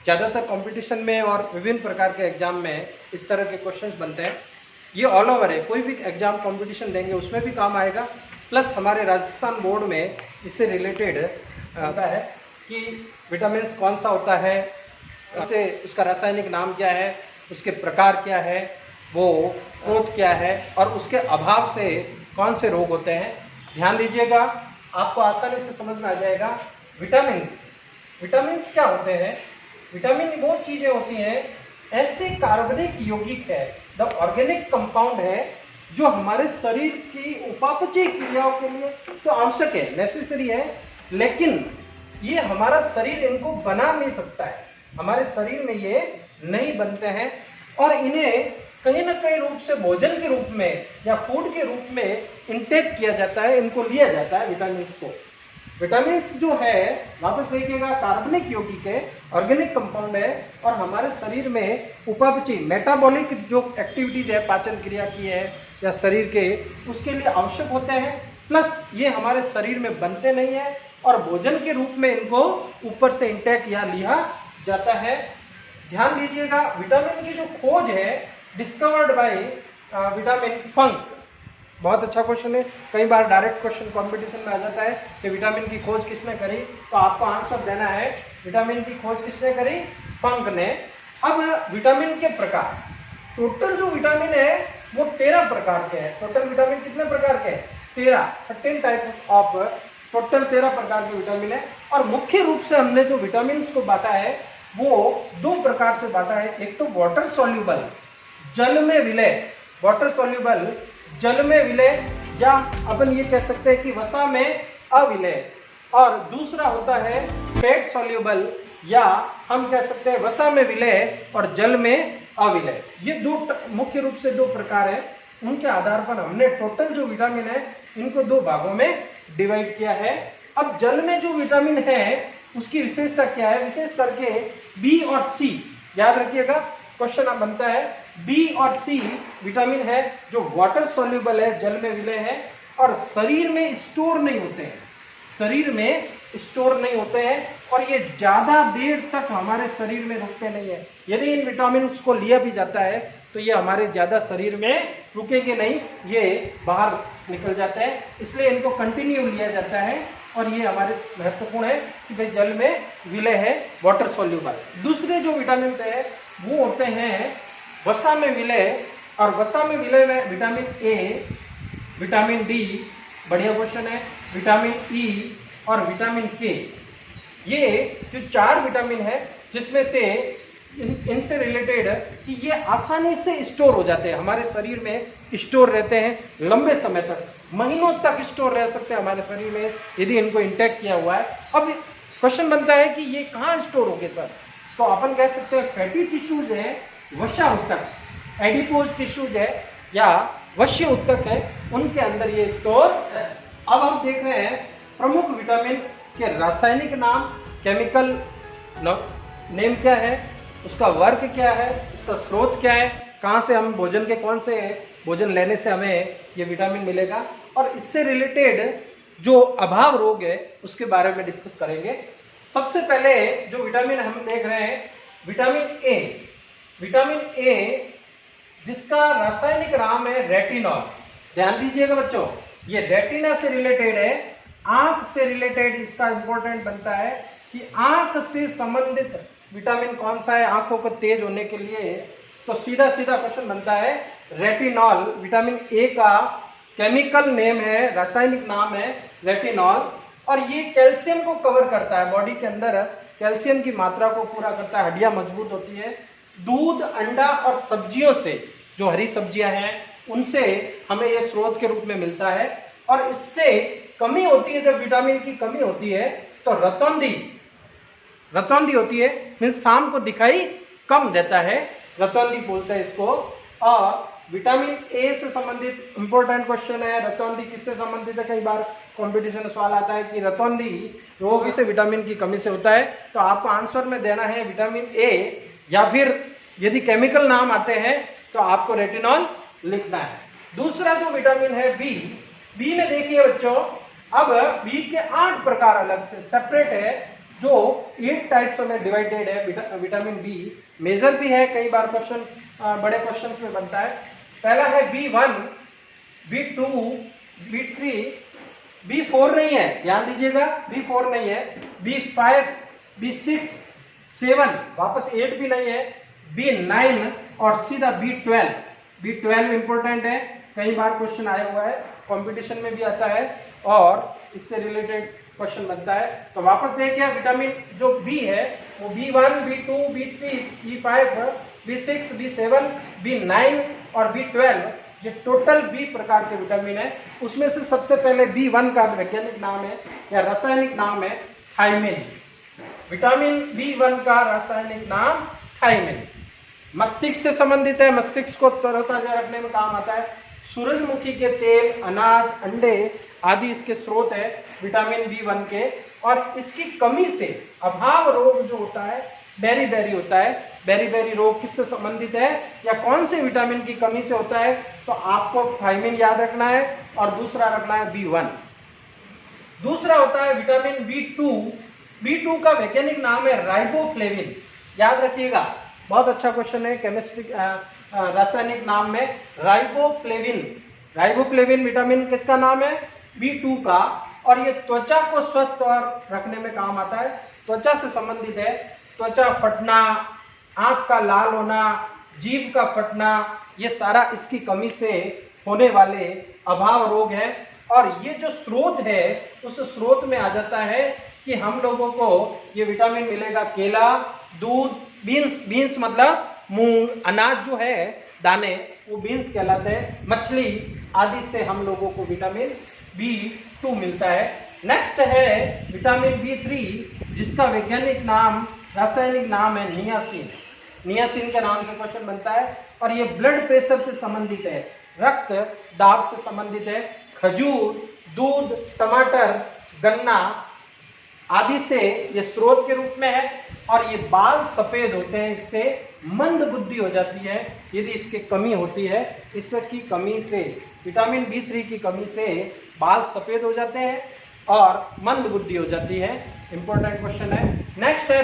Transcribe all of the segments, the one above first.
ज़्यादातर कंपटीशन में और विभिन्न प्रकार के एग्जाम में इस तरह के क्वेश्चंस बनते हैं। ये ऑल ओवर है, कोई भी एग्जाम कंपटीशन देंगे उसमें भी काम आएगा। प्लस हमारे राजस्थान बोर्ड में इससे रिलेटेड आता है कि विटामिन कौन सा होता है, उसे उसका रासायनिक नाम क्या है, उसके प्रकार क्या है, वो स्रोत क्या है और उसके अभाव से कौन से रोग होते हैं। ध्यान दीजिएगा, आपको आसानी से समझ में आ जाएगा। विटामिन्स क्या होते हैं? विटामिन वो चीज़ें होती हैं, ऐसे कार्बनिक यौगिक है, द ऑर्गेनिक कंपाउंड है जो हमारे शरीर की उपापचय क्रियाओं के लिए तो आवश्यक है, नेसेसरी है, लेकिन ये हमारा शरीर इनको बना नहीं सकता है। हमारे शरीर में ये नहीं बनते हैं और इन्हें कहीं ना कहीं रूप से भोजन के रूप में या फूड के रूप में इंटेक किया जाता है, इनको लिया जाता है विटामिन को। विटामिन जो है, वापस देखिएगा, कार्बनिक यौगिक है, ऑर्गेनिक कंपाउंड है और हमारे शरीर में उपापचय मेटाबॉलिक जो एक्टिविटीज है, पाचन क्रिया की है या शरीर के, उसके लिए आवश्यक होते हैं। प्लस ये हमारे शरीर में बनते नहीं है और भोजन के रूप में इनको ऊपर से इंटेक या लिया जाता है। ध्यान दीजिएगा, विटामिन की जो खोज है डिस्कवर्ड बाय विटामिन फंक, बहुत अच्छा क्वेश्चन है। कई बार डायरेक्ट क्वेश्चन कंपटीशन में आ जाता है कि विटामिन की खोज किसने करी, तो आपको आंसर देना है विटामिन की खोज किसने करी, फंक ने। अब विटामिन के प्रकार, टोटल जो विटामिन है वो 13 प्रकार के हैं। टोटल विटामिन कितने प्रकार के हैं? 13 टाइप ऑफ, टोटल 13 प्रकार के विटामिन है। और मुख्य रूप से हमने जो विटामिन को बांटा है वो 2 प्रकार से बांटा है। एक तो वाटर सॉल्यूबल, जल में विलय, वाटर सॉल्यूबल जल में विलय, या अपन ये कह सकते हैं कि वसा में अविलय, और दूसरा होता है फैट सॉल्यूबल, या हम कह सकते हैं वसा में विलय और जल में अविलय। ये मुख्य रूप से 2 प्रकार है। उनके आधार पर हमने टोटल जो विटामिन है इनको 2 भागों में डिवाइड किया है। अब जल में जो विटामिन है उसकी विशेषता क्या है? विशेष करके बी और सी, याद रखिएगा, क्वेश्चन अब बनता है, बी और सी विटामिन है जो वाटर सॉल्यूबल है, जल में विलय है और शरीर में स्टोर नहीं होते हैं, शरीर में स्टोर नहीं होते हैं और ये ज़्यादा देर तक हमारे शरीर में रुकते नहीं है। यदि इन विटामिन को लिया भी जाता है तो ये हमारे ज़्यादा शरीर में रुकेंगे नहीं, ये बाहर निकल जाते हैं, इसलिए इनको कंटिन्यू लिया जाता है और ये हमारे महत्वपूर्ण है कि भाई जल में विलय है, वाटर सॉल्यूबल। दूसरे जो विटामिन है वो होते हैं वसा में विलय, और वसा में विलय में विटामिन ए, विटामिन डी, बढ़िया क्वेश्चन है, विटामिन ई और विटामिन के। ये जो 4 विटामिन है जिसमें से इनसे रिलेटेड कि ये आसानी से स्टोर हो जाते हैं, हमारे शरीर में स्टोर रहते हैं, लंबे समय तक, महीनों तक स्टोर रह सकते हैं हमारे शरीर में यदि इनको इंटेक किया हुआ है। अब क्वेश्चन बनता है कि ये कहाँ स्टोर हो गए सर? तो अपन कह सकते हैं फैटी टिश्यूज है, वसा उत्तक, एडिपोज टिश्यूज है या वश्य उत्तक है, उनके अंदर ये स्टोर। अब हम देख रहे हैं प्रमुख विटामिन के रासायनिक नाम, केमिकल नेम क्या है, उसका वर्क क्या है, उसका स्रोत क्या है, कहाँ से हम भोजन के कौन से भोजन लेने से हमें ये विटामिन मिलेगा, और इससे रिलेटेड जो अभाव रोग है उसके बारे में डिस्कस करेंगे। सबसे पहले जो विटामिन हम देख रहे हैं, विटामिन ए, विटामिन ए जिसका रासायनिक नाम है रेटिनॉल। ध्यान दीजिएगा बच्चों, ये रेटिना से रिलेटेड है, आंख से रिलेटेड इसका इंपॉर्टेंट बनता है कि आंख से संबंधित विटामिन कौन सा है आंखों को तेज होने के लिए। तो सीधा सीधा क्वेश्चन बनता है रेटिनॉल, विटामिन ए का केमिकल नेम है, रासायनिक नाम है रेटिनॉल, और ये कैल्शियम को कवर करता है, बॉडी के अंदर कैल्शियम की मात्रा को पूरा करता है, हड्डियां मजबूत होती है। दूध, अंडा और सब्जियों से, जो हरी सब्जियां हैं उनसे हमें ये स्रोत के रूप में मिलता है। और इससे कमी होती है, जब विटामिन की कमी होती है तो रतौंधी होती है, मीन्स शाम को दिखाई कम देता है, रतौंधी बोलते हैं इसको। और विटामिन ए से संबंधित इंपॉर्टेंट क्वेश्चन है, रतौंधी किससे संबंधित है? कई बार कंपटीशन में सवाल आता है कि रतौंधी रोग से विटामिन की कमी से होता है, तो आपको आंसर में देना है विटामिन ए, या फिर यदि केमिकल नाम आते हैं तो आपको रेटिनॉल लिखना है। दूसरा जो विटामिन है बी में देखिए बच्चों, अब बी के 8 प्रकार अलग से सेपरेट है, जो 8 टाइप्स में डिवाइडेड है विटामिन बी, मेजर भी है, कई बार क्वेश्चन बड़े क्वेश्चंस में बनता है। पहला है B1, B2, B3, B4 नहीं है, ध्यान दीजिएगा, B4 नहीं है, B5, B6, 7, वापस 8 भी नहीं है, B9 और सीधा B12। B12 इंपॉर्टेंट है, कई बार क्वेश्चन आया हुआ है, कंपटीशन में भी आता है और इससे रिलेटेड क्वेश्चन बनता है। तो वापस देखिए, विटामिन जो बी है वो B1, B2, B3, B5, B6, B7, B9 और B12, ये टोटल बी प्रकार के विटामिन है। उसमें से सबसे पहले B1 का वैज्ञानिक नाम है या रासायनिक नाम है थायमिन। विटामिन B1 का रासायनिक नाम थायमिन। मस्तिष्क से संबंधित है, मस्तिष्क को तरोताजा रखने में काम आता है। सूरजमुखी के तेल, अनाज, अंडे आदि इसके स्रोत है विटामिन B1 के। और इसकी कमी से अभाव रोग जो होता है, बेरी होता है, बेरी रोग किससे संबंधित है या कौन से विटामिन की कमी से होता है? तो आपको थायमिन याद रखना है और दूसरा रखना है B1। दूसरा होता है विटामिन B2। B2 का वैज्ञानिक नाम है राइबोफ्लेविन, याद रखिएगा, बहुत अच्छा क्वेश्चन है केमिस्ट्री रासायनिक नाम में राइबोफ्लेविन। राइबोफ्लेविन विटामिन किसका नाम है? B2 का। और ये त्वचा को स्वस्थ और रखने में काम आता है, त्वचा से संबंधित है। त्वचा फटना, आंख का लाल होना, जीभ का फटना, ये सारा इसकी कमी से होने वाले अभाव रोग है। और ये जो स्रोत है उस स्रोत में आ जाता है कि हम लोगों को ये विटामिन मिलेगा केला, दूध, बीन्स मतलब मूंग, अनाज जो है दाने वो बीन्स कहलाते हैं, मछली आदि से हम लोगों को विटामिन B2 मिलता है। नेक्स्ट है विटामिन B3, जिसका वैज्ञानिक नाम, रासायनिक नाम है नियासिन। नियासिन के नाम से क्वेश्चन बनता है और ये ब्लड प्रेशर से संबंधित है, रक्त दाब से संबंधित है। खजूर, दूध, टमाटर, गन्ना आदि से ये स्रोत के रूप में है। और ये बाल सफेद होते हैं, इससे मंद बुद्धि हो जाती है यदि इसकी कमी होती है। इसकी कमी से, विटामिन B3 की कमी से बाल सफेद हो जाते हैं और मंद बुद्धि हो जाती है। इंपॉर्टेंट क्वेश्चन है। नेक्स्ट है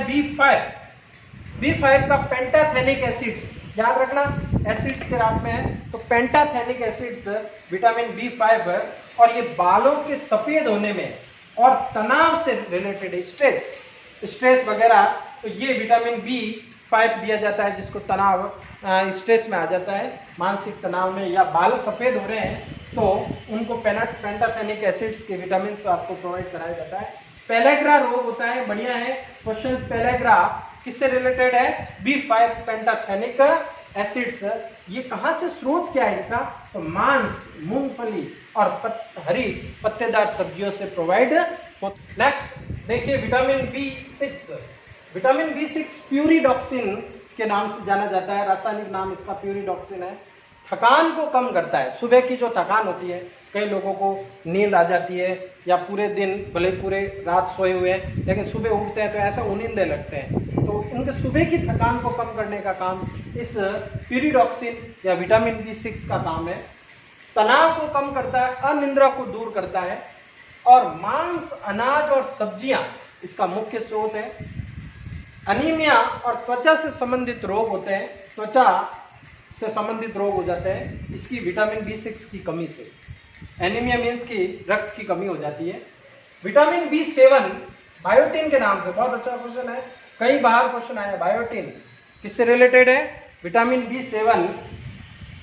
B5 का पेंटाथेनिक एसिड्स, याद रखना, एसिड्स के रात में है, तो पेंटाथेनिक एसिड्स विटामिन B5 है। और ये बालों के सफेद होने में और तनाव से रिलेटेड स्ट्रेस वगैरह, तो ये विटामिन B5 दिया जाता है, जिसको तनाव, स्ट्रेस में आ जाता है, मानसिक तनाव में, या बाल सफ़ेद हो रहे हैं तो उनको पेंटाथेनिक एसिड्स के विटामिन आपको प्रोवाइड कराया जाता है। पेलेग्रा रोग होता है, बढ़िया है क्वेश्चन। पेलेग्रा किससे रिलेटेड है? B5 pantothenic acids. ये कहाँ से, स्रोत क्या है इसका? तो मांस, मूंगफली और हरी पत्तेदार सब्जियों से प्रोवाइड। नेक्स्ट देखिए विटामिन B6। विटामिन B6 प्यूरिडॉक्सिन के नाम से जाना जाता है, रासायनिक नाम इसका प्यूरिडॉक्सिन है। थकान को कम करता है, सुबह की जो थकान होती है, कई लोगों को नींद आ जाती है या पूरे दिन भले पूरे रात सोए हुए हैं लेकिन सुबह उठते हैं तो ऐसा उनींदे लगते हैं, तो उनके सुबह की थकान को कम करने का काम इस प्यूरिडॉक्सिन या विटामिन B6 का काम है। तनाव को कम करता है, अनिद्रा को दूर करता है। और मांस, अनाज और सब्जियां इसका मुख्य स्रोत है। अनीमिया और त्वचा से संबंधित रोग होते हैं, त्वचा से संबंधित रोग हो जाते हैं इसकी विटामिन B6 की कमी से। एनीमिया मीन्स की रक्त की कमी हो जाती है। विटामिन B7 बायोटिन के नाम से, बहुत अच्छा क्वेश्चन है, कई बार क्वेश्चन आया। बायोटिन किससे रिलेटेड है? विटामिन B7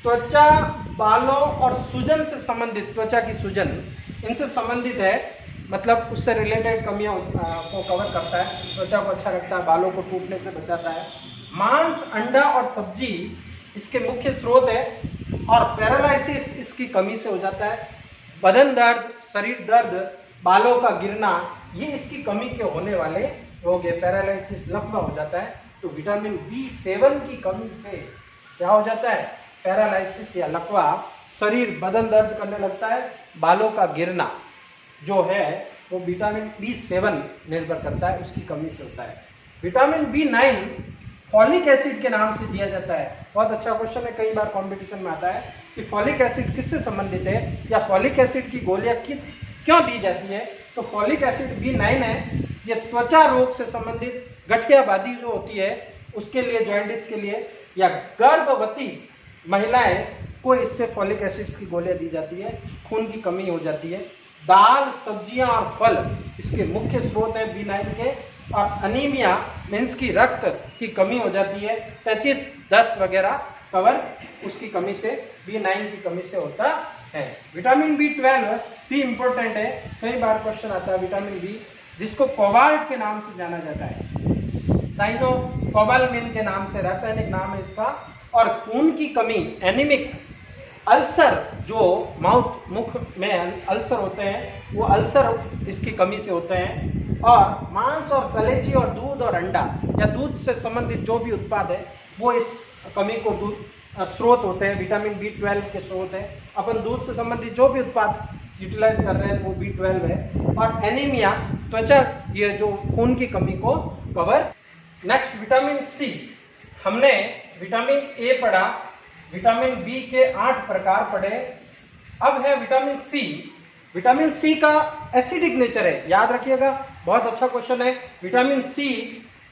त्वचा, बालों और सूजन से संबंधित, त्वचा की सूजन इनसे संबंधित है, मतलब उससे रिलेटेड कमियों को कवर करता है, त्वचा को अच्छा रखता है, बालों को टूटने से बचाता है। मांस, अंडा और सब्जी इसके मुख्य स्रोत है। और पैरालिसिस इसकी कमी से हो जाता है। बदन दर्द, शरीर दर्द, बालों का गिरना, ये इसकी कमी के होने वाले रोग है। पैरालिसिस, लकवा हो जाता है। तो विटामिन B7 की कमी से क्या हो जाता है? पैरालिसिस या लकवा, शरीर बदन दर्द करने लगता है, बालों का गिरना जो है वो विटामिन B7 निर्भर करता है, उसकी कमी से होता है। विटामिन B9 फॉलिक एसिड के नाम से दिया जाता है। बहुत अच्छा क्वेश्चन है, कई बार कंपटीशन में आता है कि फॉलिक एसिड किससे संबंधित है या फॉलिक एसिड की गोलियां क्यों दी जाती है? तो फॉलिक एसिड B9 है। ये त्वचा रोग से संबंधित गठियाबादी जो होती है उसके लिए, जॉइंटिस के लिए, या गर्भवती महिलाएं को इससे फॉलिक एसिड्स की गोलियां दी जाती है, खून की कमी हो जाती है। दाल, सब्जियां और फल इसके मुख्य स्रोत है B9 के। और अनीमिया मीन्स की रक्त की कमी हो जाती है, पेचिस, दस्त वगैरह कवर उसकी कमी से, B9 की कमी से होता है। विटामिन B12 भी इम्पोर्टेंट है, कई बार क्वेश्चन आता है विटामिन बी, जिसको कोबाल्ट के नाम से जाना जाता है, साइनो कोबालमिन के नाम से रासायनिक नाम है इसका। और खून की कमी, एनीमिक, अल्सर, जो मुख में अल्सर होते हैं वो अल्सर इसकी कमी से होते हैं। और मांस और कलेजी और दूध और अंडा या दूध से संबंधित जो भी उत्पाद है वो इस कमी को स्रोत होते हैं, विटामिन B12 के स्रोत है। अपन दूध से संबंधित जो भी उत्पाद यूटिलाइज कर रहे हैं वो B12 है। और एनीमिया, त्वचा, ये जो खून की कमी को कवर। नेक्स्ट विटामिन सी, हमने विटामिन ए पढ़ा, विटामिन बी के 8 प्रकार पढ़े, अब है विटामिन सी। विटामिन सी का एसिडिक नेचर है, याद रखिएगा, बहुत अच्छा क्वेश्चन है। विटामिन सी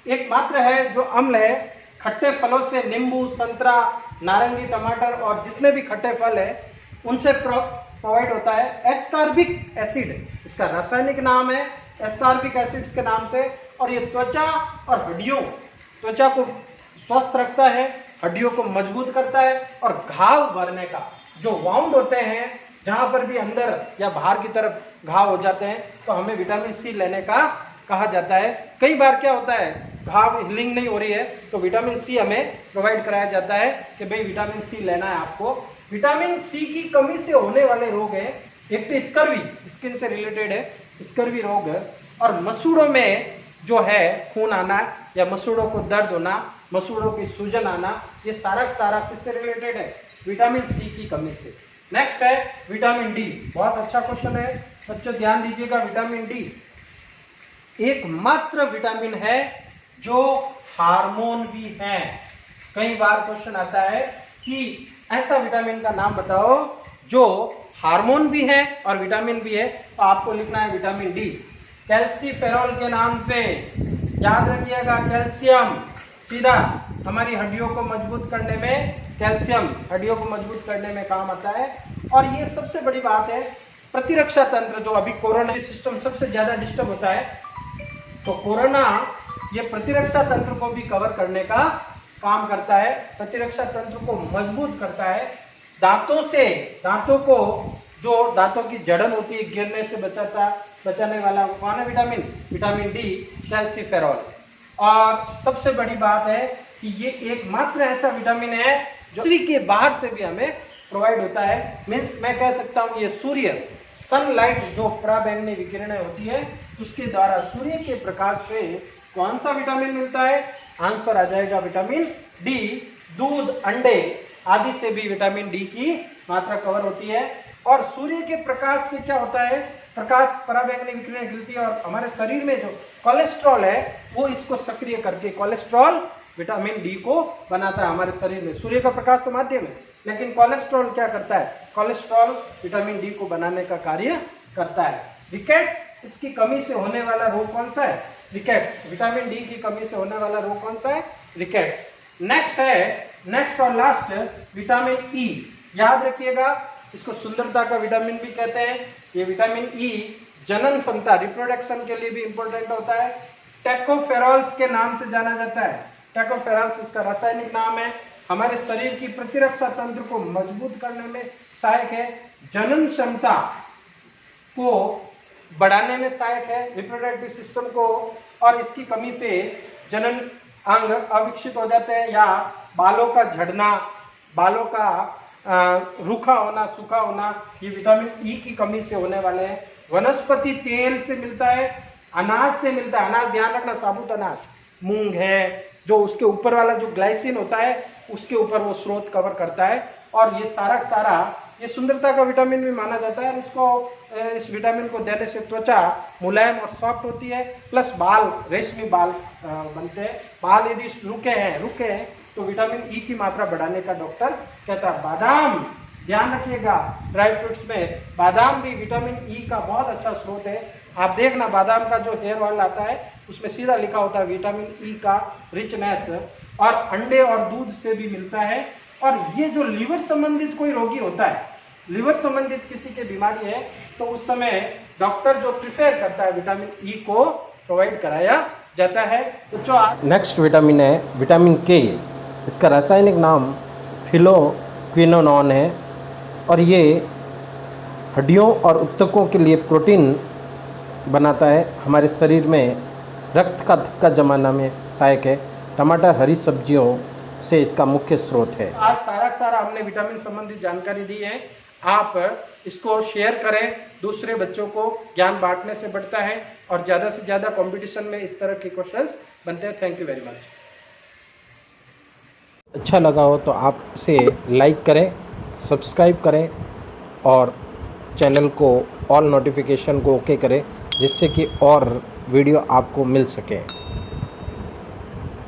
एक मात्र है जो अम्ल है, खट्टे फलों से, नींबू, संतरा, नारंगी, टमाटर और जितने भी खट्टे फल है उनसे प्रोवाइड होता है। एस्कॉर्बिक एसिड इसका रासायनिक नाम है, एस्कॉर्बिक एसिड्स के नाम से। और ये त्वचा और हड्डियों, त्वचा को स्वस्थ रखता है, हड्डियों को मजबूत करता है। और घाव भरने का, जो वाउंड होते हैं जहां पर भी अंदर या बाहर की तरफ घाव हो जाते हैं, तो हमें विटामिन सी लेने का कहा जाता है। कई बार क्या होता है, घाव हीलिंग नहीं हो रही है तो विटामिन सी हमें प्रोवाइड कराया जाता है कि भाई विटामिन सी लेना है आपको। विटामिन सी की कमी से होने वाले रोग हैं, एक तो स्कर्वी, स्किन से रिलेटेड है, स्कर्वी रोग है। और मसूड़ों में जो है खून आना या मसूड़ों को दर्द होना, मसूड़ों की सूजन आना, ये सारा सारा किससे रिलेटेड है, विटामिन सी की कमी से। नेक्स्ट है विटामिन डी, बहुत अच्छा क्वेश्चन है बच्चों, ध्यान दीजिएगा। विटामिन डी एकमात्र विटामिन है जो हार्मोन भी है। कई बार क्वेश्चन आता है कि ऐसा विटामिन का नाम बताओ जो हार्मोन भी है और विटामिन भी है, तो आपको लिखना है विटामिन डी। कैल्सीफेरॉल के नाम से, याद रखिएगा, कैल्शियम सीधा हमारी हड्डियों को मजबूत करने में, कैल्शियम हड्डियों को मजबूत करने में काम आता है। और ये सबसे बड़ी बात है, प्रतिरक्षा तंत्र, जो अभी कोरोना सिस्टम सबसे ज्यादा डिस्टर्ब होता है, तो कोरोना ये प्रतिरक्षा तंत्र को भी कवर करने का काम करता है, प्रतिरक्षा तंत्र को मजबूत करता है। दांतों से, दांतों को, जो दांतों की जड़न होती है गिरने से बचाने वाला कौन है, विटामिन, विटामिन डी, कैल्सीफेरॉल। और सबसे बड़ी बात है कि ये एकमात्र ऐसा विटामिन है जो पृथ्वी के बाहर से भी हमें प्रोवाइड होता है। मीन्स मैं कह सकता हूँ ये सूर्य, सनलाइट, जो पराबैंगनी विकिरणें होती है उसके द्वारा, सूर्य के प्रकाश से कौन सा विटामिन मिलता है, आंसर आ जाएगा विटामिन डी। दूध, अंडे आदि से भी विटामिन डी की मात्रा कवर होती है। और सूर्य के प्रकाश से क्या होता है, प्रकाश, पराबैंगनी विकिरणें गिरती है और हमारे शरीर में जो कोलेस्ट्रॉल है वो इसको सक्रिय करके, कोलेस्ट्रॉल विटामिन डी को बनाता है हमारे शरीर में। सूर्य का प्रकाश तो माध्यम है, लेकिन कोलेस्ट्रॉल क्या करता है, कोलेस्ट्रॉल विटामिन डी को बनाने का कार्य करता है। रिकेट्स, इसकी कमी से होने वाला रोग कौन सा है, रिकेट्स, विटामिन डी की कमी से होने वाला रोग कौन सा है, रिकेट्स। नेक्स्ट है, नेक्स्ट और लास्ट विटामिन ई, याद रखिएगा, इसको सुंदरता का विटामिन भी कहते हैं। ये विटामिन ई जनन क्षमता, रिप्रोडक्शन के लिए भी इंपॉर्टेंट होता है। टैकोफेरॉल्स के नाम से जाना जाता है, टैकोफेरॉल्स इसका रासायनिक नाम है, हमारे शरीर की प्रतिरक्षा तंत्र को मजबूत करने में सहायक है, जनन क्षमता को बढ़ाने में सहायक है, रिप्रोडक्टिव सिस्टम को। और इसकी कमी से जनन अंग अविकसित हो जाते हैं या बालों का झड़ना, बालों का रूखा होना, सूखा होना, ये विटामिन ई की कमी से होने वाले हैं। वनस्पति तेल से मिलता है, अनाज से मिलता है, अनाज ध्यान रखना, साबुत अनाज, मूंग है, जो उसके ऊपर वाला जो ग्लाइसिन होता है उसके ऊपर वो स्रोत कवर करता है। और ये सारा सारा ये सुंदरता का विटामिन भी माना जाता है। इसको, इस विटामिन को देने से त्वचा मुलायम और सॉफ्ट होती है, प्लस बाल, रेशमी बाल बनते हैं। बाल यदि रुके हैं तो विटामिन ई की मात्रा बढ़ाने का डॉक्टर कहता है। बादाम, ध्यान रखिएगा, ड्राई फ्रूट्स में बादाम भी विटामिन ई का बहुत अच्छा स्रोत है। आप देखना बादाम का जो हेयर ऑयल आता है उसमें सीधा लिखा होता है विटामिन ई का रिचनेस, और अंडे और दूध से भी मिलता है। और ये जो लीवर संबंधित कोई रोगी होता है, लीवर संबंधित किसी की बीमारी है, तो उस समय डॉक्टर जो प्रिफेयर करता है विटामिन ई को प्रोवाइड कराया जाता है। तो जो नेक्स्ट विटामिन है विटामिन के। इसका रासायनिक नाम फिलोक्विनोन है और ये हड्डियों और ऊतकों के लिए प्रोटीन बनाता है। हमारे शरीर में रक्त का थक्का जमाना में सहायक है। टमाटर हरी सब्जियों से इसका मुख्य स्रोत है। आज सारा हमने विटामिन संबंधित जानकारी दी है। आप इसको शेयर करें, दूसरे बच्चों को ज्ञान बांटने से बढ़ता है और ज़्यादा से ज़्यादा कंपटीशन में इस तरह के क्वेश्चंस बनते हैं। Thank you very much. अच्छा लगा हो तो आप इसे लाइक करें, सब्सक्राइब करें और चैनल को ऑल नोटिफिकेशन को ओके करें, जिससे कि और वीडियो आपको मिल सके।